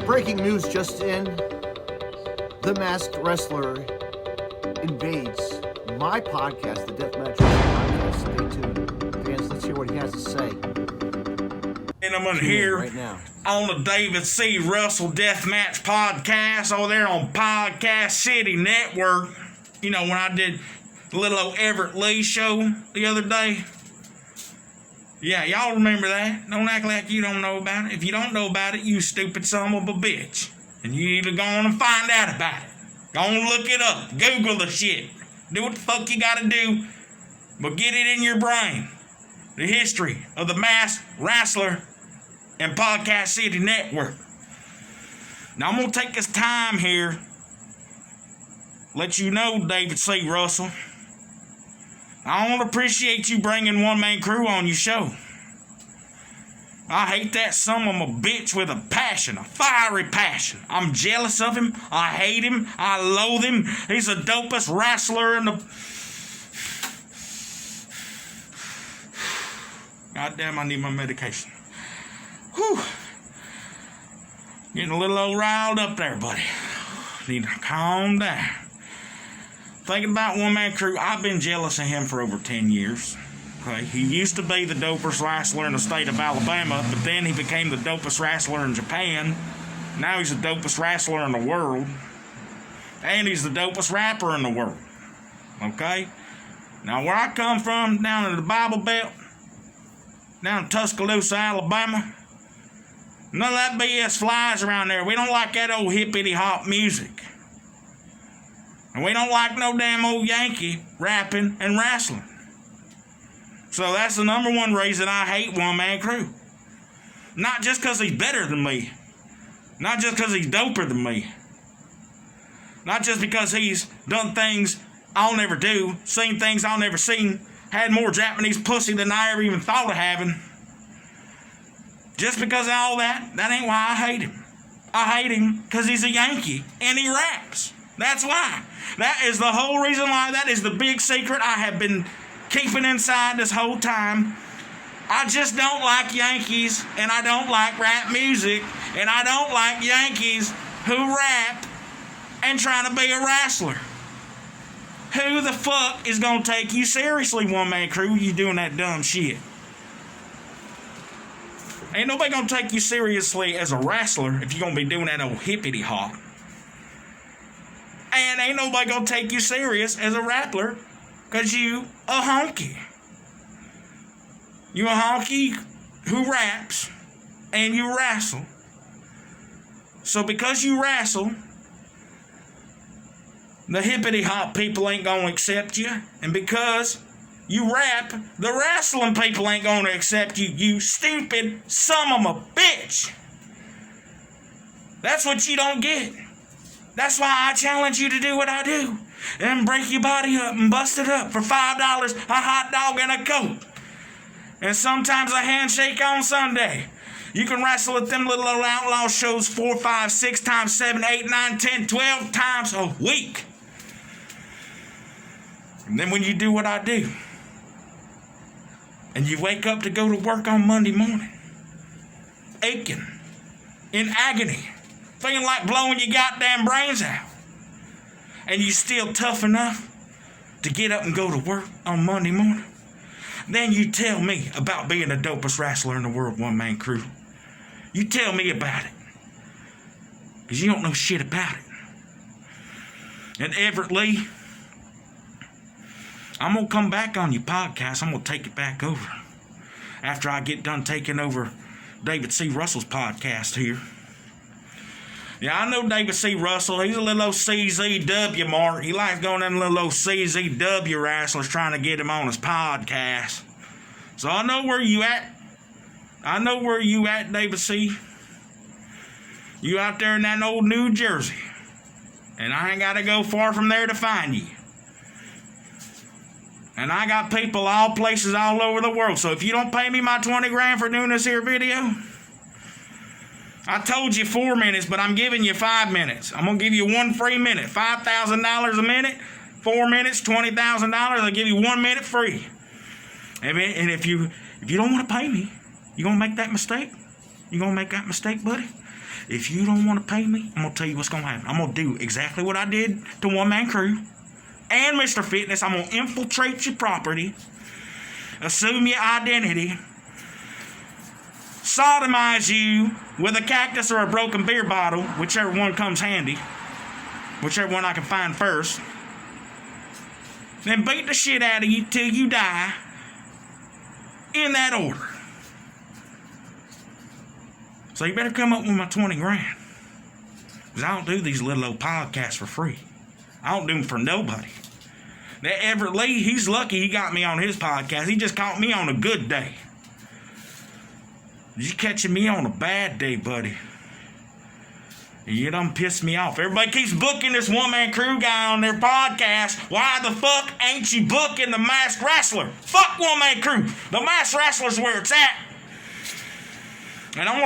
Breaking news just in. The masked wrestler invades my podcast, the Deathmatch Podcast. Stay tuned. Fans, let's hear what he has to say. And I'm here right now on the David C. Russell Deathmatch Podcast over there on Podcast City Network. You know, when I did the little old Everett Lee show the other day. Yeah, y'all remember that. Don't act like you don't know about it. If you don't know about it, you stupid son of a bitch. And you need to go on and find out about it. Go on and look it up. Google the shit. Do what the fuck you gotta do. But get it in your brain. The history of the Masked Wrestler and Podcast City Network. Now I'm gonna take this time here. Let you know, David C. Russell. I don't appreciate you bringing one-man crew on your show. I hate that son of a bitch with a passion, a fiery passion. I'm jealous of him. I hate him. I loathe him. He's the dopest wrestler in the... Goddamn, I need my medication. Whew. Getting a little old riled up there, buddy. Need to calm down. Thinking about one-man crew, I've been jealous of him for over 10 years. Okay? He used to be the dopest wrestler in the state of Alabama, but then he became the dopest wrestler in Japan. Now he's the dopest wrestler in the world. And he's the dopest rapper in the world. Okay? Now, where I come from, down in the Bible Belt, down in Tuscaloosa, Alabama, none of that BS flies around there. We don't like that old hippity-hop music. And we don't like no damn old Yankee rapping and wrestling. So that's the number one reason I hate one-man crew. Not just because he's better than me. Not just because he's doper than me. Not just because he's done things I'll never do, seen things I'll never seen, had more Japanese pussy than I ever even thought of having. Just because of all that ain't why I hate him. I hate him because he's a Yankee and he raps. That's why. That is the whole reason why. That is the big secret I have been keeping inside this whole time. I just don't like Yankees, and I don't like rap music, and I don't like Yankees who rap and trying to be a wrestler. Who the fuck is going to take you seriously, one-man crew, you doing that dumb shit? Ain't nobody going to take you seriously as a wrestler if you're going to be doing that old hippity-hop. And ain't nobody gonna take you serious as a rappler because you a honky. You a honky who raps and you wrestle. So because you wrestle, the hippity-hop people ain't gonna accept you. And because you rap, the wrestling people ain't gonna accept you, you stupid son of a bitch. That's what you don't get. That's why I challenge you to do what I do and break your body up and bust it up for $5, a hot dog and a Coke. And sometimes a handshake on Sunday. You can wrestle at them little old outlaw shows 4, 5, 6 times, 7, 8, 9, 10, 12 times a week. And then when you do what I do, and you wake up to go to work on Monday morning, aching, in agony, feeling like blowing your goddamn brains out. And you still tough enough to get up and go to work on Monday morning. Then you tell me about being the dopest wrestler in the world, one-man crew. You tell me about it. Because you don't know shit about it. And Everett Lee, I'm going to come back on your podcast. I'm going to take it back over. After I get done taking over David C. Russell's podcast here. Yeah, I know David C. Russell. He's a little old CZW mark. He likes going to them little old CZW wrestlers trying to get him on his podcast. So I know where you at. I know where you at, David C. You out there in that old New Jersey. And I ain't got to go far from there to find you. And I got people all places all over the world. So if you don't pay me my 20 grand for doing this here video, I told you 4 minutes, but I'm giving you 5 minutes. I'm going to give you one free minute. $5,000 a minute, 4 minutes, $20,000. I'll give you 1 minute free. And if you don't want to pay me, you going to make that mistake? You going to make that mistake, buddy? If you don't want to pay me, I'm going to tell you what's going to happen. I'm going to do exactly what I did to One Man Crew and Mr. Fitness. I'm going to infiltrate your property, assume your identity, sodomize you with a cactus or a broken beer bottle, whichever one comes handy, whichever one I can find first, then beat the shit out of you till you die, in that order. So you better come up with my 20 grand. Because I don't do these little old podcasts for free. I don't do them for nobody. That Everett Lee, he's lucky he got me on his podcast. He just caught me on a good day. You catching me on a bad day, buddy. You done pissed me off. Everybody keeps booking this One Man Crew guy on their podcast. Why the fuck ain't you booking the Masked Wrestler? Fuck One Man Crew. The Masked Wrestler's where it's at. And I want